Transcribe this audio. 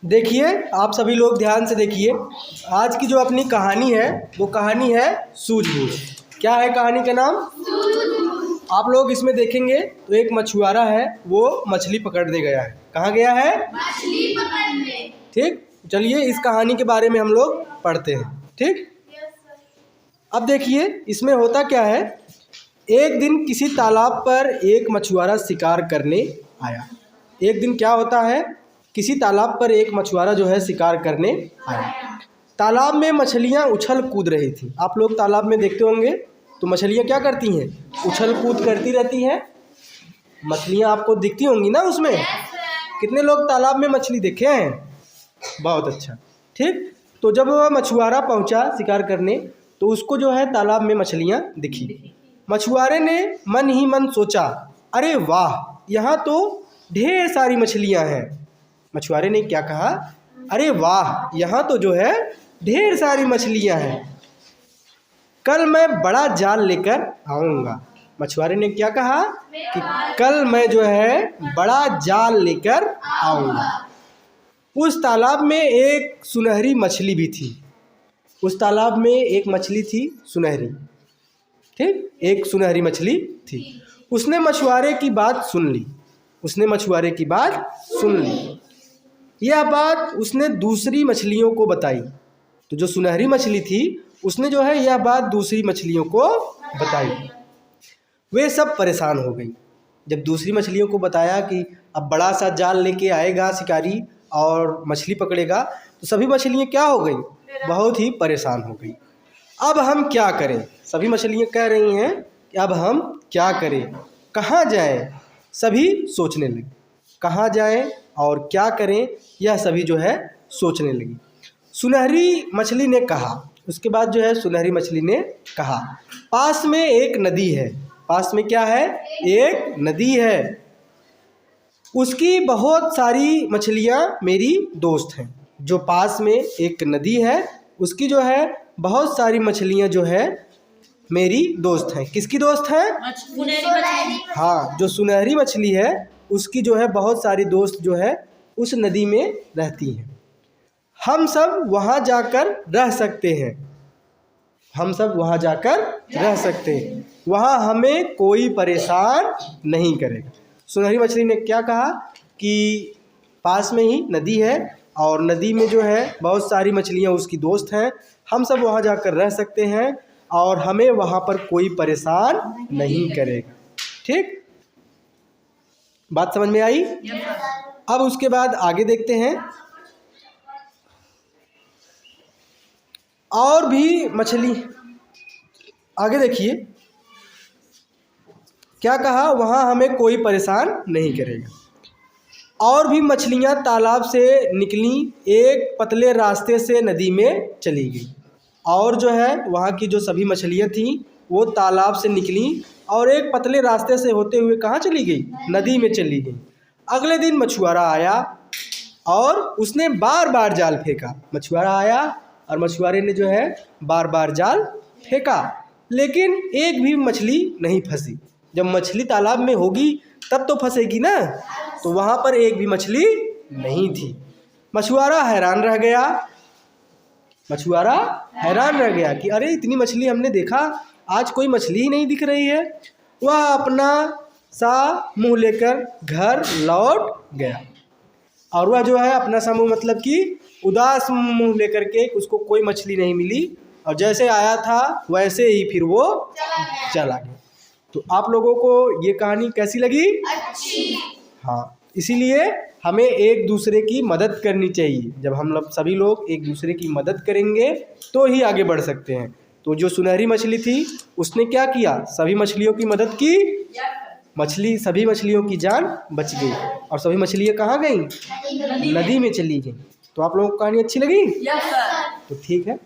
देखिए, आप सभी लोग ध्यान से देखिए। आज की जो अपनी कहानी है वो कहानी है सूझबूझ। क्या है कहानी का नाम? आप लोग इसमें देखेंगे तो एक मछुआरा है, वो मछली पकड़ने गया है। कहाँ गया है? मछली पकड़ने। ठीक, चलिए इस कहानी के बारे में हम लोग पढ़ते हैं। ठीक, अब देखिए इसमें होता क्या है। एक दिन किसी तालाब पर एक मछुआरा शिकार करने आया। एक दिन क्या होता है, किसी तालाब पर एक मछुआरा जो है शिकार करने आया। तालाब में मछलियां उछल कूद रही थी। आप लोग तालाब में देखते होंगे तो मछलियां क्या करती हैं? उछल कूद करती रहती हैं। मछलियां आपको दिखती होंगी ना उसमें। कितने लोग तालाब में मछली देखे हैं? बहुत अच्छा। ठीक, तो जब वह मछुआरा पहुंचा शिकार करने तो उसको जो है तालाब में मछलियां दिखी। मछुआरे ने मन ही मन सोचा, अरे वाह, यहाँ तो ढेर सारी मछलियां हैं। मछुआरे ने क्या कहा? अरे वाह, यहाँ तो जो है ढेर सारी मछलियां हैं, कल मैं बड़ा जाल लेकर आऊँगा। मछुआरे ने क्या कहा कि कल मैं जो है बड़ा जाल लेकर आऊँगा। उस तालाब में एक सुनहरी मछली भी थी। उस तालाब में एक मछली थी सुनहरी। ठीक, एक सुनहरी मछली थी। उसने मछुआरे की बात सुन ली। उसने मछुआरे की बात सुन ली। यह बात उसने दूसरी मछलियों को बताई। तो जो सुनहरी मछली थी उसने जो है यह बात दूसरी मछलियों को बताई। वे सब परेशान हो गई। जब दूसरी मछलियों को बताया कि अब बड़ा सा जाल लेके आएगा शिकारी और मछली पकड़ेगा, तो सभी मछलियाँ क्या हो गई? बहुत ही परेशान हो गई। अब हम क्या करें? सभी मछलियाँ कह रही हैं कि अब हम क्या करें, कहाँ जाएं? सभी सोचने लगे कहाँ जाएं और क्या करें, यह सभी जो है सोचने लगी। सुनहरी मछली ने कहा, उसके बाद जो है सुनहरी मछली ने कहा, पास में एक नदी है। पास में क्या है? एक नदी है। उसकी बहुत सारी मछलियाँ मेरी दोस्त हैं। जो पास में एक नदी है उसकी जो है बहुत सारी मछलियाँ जो है मेरी दोस्त हैं। किसकी दोस्त हैं? सुनहरी। हाँ, जो सुनहरी मछली है उसकी जो है बहुत सारी दोस्त जो है उस नदी में रहती हैं। हम सब वहाँ जाकर रह सकते हैं। हम सब वहाँ जाकर रह सकते हैं। वहाँ हमें कोई परेशान नहीं करेगा। सुनहरी मछली ने क्या कहा कि पास में ही नदी है और नदी में जो है बहुत सारी मछलियाँ उसकी दोस्त हैं। हम सब वहाँ जाकर रह सकते हैं और हमें वहाँ पर कोई परेशान नहीं करेगा। ठीक, बात समझ में आई? अब उसके बाद आगे देखते हैं। और भी मछली आगे देखिए क्या कहा, वहाँ हमें कोई परेशान नहीं करेगा। और भी मछलियाँ तालाब से निकली, एक पतले रास्ते से नदी में चली गई। और जो है वहाँ की जो सभी मछलियाँ थीं वो तालाब से निकली और एक पतले रास्ते से होते हुए कहाँ चली गई? नदी में चली गई। अगले दिन मछुआरा आया और उसने बार बार जाल फेंका। मछुआरा आया और मछुआरे ने जो है बार बार जाल फेंका, लेकिन एक भी मछली नहीं फंसी। जब मछली तालाब में होगी तब तो फंसेगी ना, तो वहाँ पर एक भी मछली नहीं थी। मछुआरा हैरान रह गया। मछुआरा हैरान रह गया कि अरे इतनी मछली हमने देखा, आज कोई मछली ही नहीं दिख रही है। वह अपना सा मुंह लेकर घर लौट गया। और वह जो है अपना सा मुंह मतलब कि उदास मुंह लेकर के, उसको कोई मछली नहीं मिली और जैसे आया था वैसे ही फिर वो चला गया। तो आप लोगों को ये कहानी कैसी लगी? अच्छी। हाँ, इसीलिए हमें एक दूसरे की मदद करनी चाहिए। जब हम लोग सभी लोग एक दूसरे की मदद करेंगे तो ही आगे बढ़ सकते हैं। तो जो सुनहरी मछली थी उसने क्या किया? सभी मछलियों की मदद की। सभी मछलियों की जान बच गई और सभी मछलियाँ कहाँ गईं? नदी में चली गईं। तो आप लोगों को कहानी अच्छी लगी? तो ठीक है।